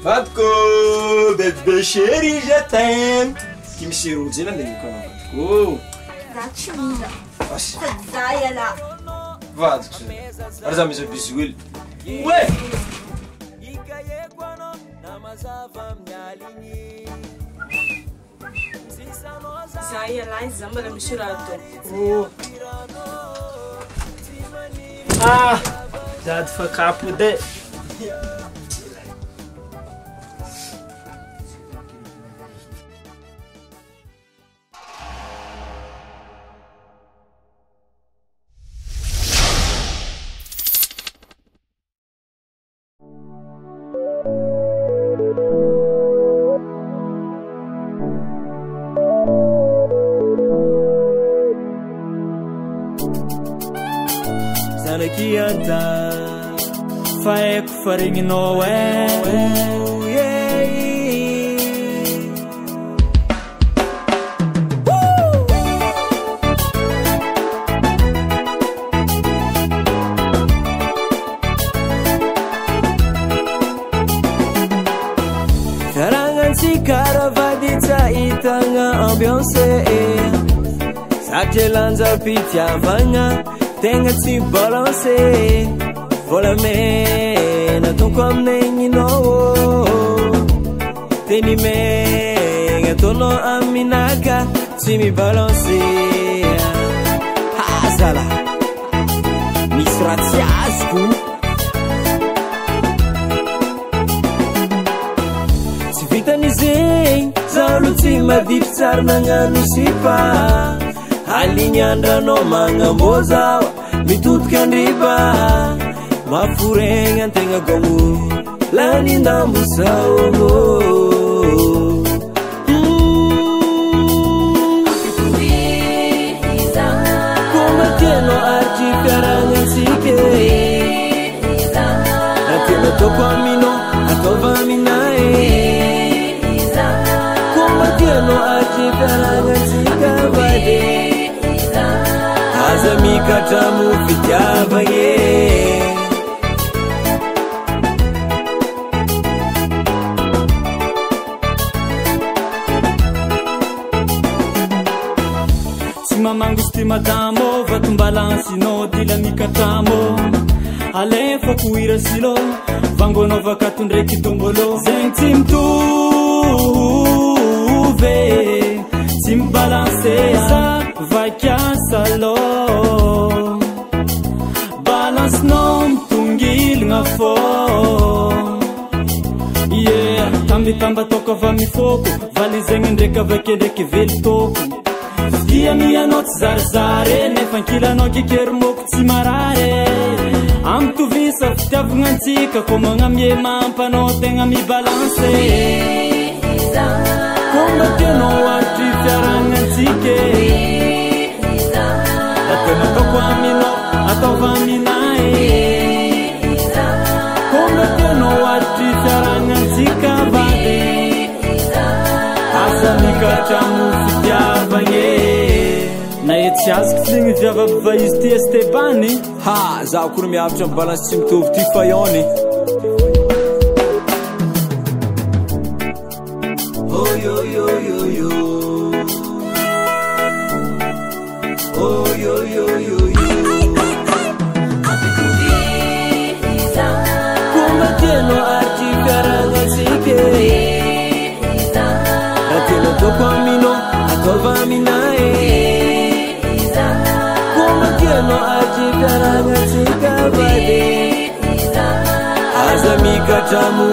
Vadiko, bébé chéri, je t'aime. Qui me s'est roulé là, mais comment Vadiko? Zaczynina. Vas-y. Zajala. Vadiko. Arza mi bisou. Ouais. Zajala izamba la mishurato. Oh. Ah, zad fakapo de. Kianta faek faring no Karangan si karavadita itanga ambiance Sakjelanza pitiavanga Tenga si balance Vola mena ton comme nengino Teni menga tono aminaka Si mi balance Hazala Misratiasku Si vita ni zeng Zaulu tima dipsar nanganu sipa Alinyandra no mangamboza mitutkan riba mafurengan tenga gomu laninda musao Como tieno archi karangan sike Atino topo amino atova minae Como tieno archi karangan sika vade Azami katamu fityabaye Sima mangusti madamo vatumbalansi no dila mikatamo Alefa kuira silo vangono vakatundreki tombolo Zeng timtuve Simbalance sa vakia salo Balance nom tungil nga fo Yeah, tambi tamba toka va mi foko Vali zengen reka veke deke veli toko Dia mia not zarzare Nefankila no kikeru moku timarare Am tu visa fitavungantika Komanga mie mampa no tenga mi balance Komba teno arti fiarangantike Atena toko amino atova minae Komba teno arti fiarangantika vade Asa mikatamu fitiavaye Na eti ask fligny viavava izy ty Estebany Ha, zaho koa miavitra amin'ny balance tsy mitovy ty fayony Oh yo yo yo yo Oh yo yo yo yo Kuma tieno archi karanga sike Ateno toko amino atova minae Kuma tieno archi karanga sika vade Azami katamu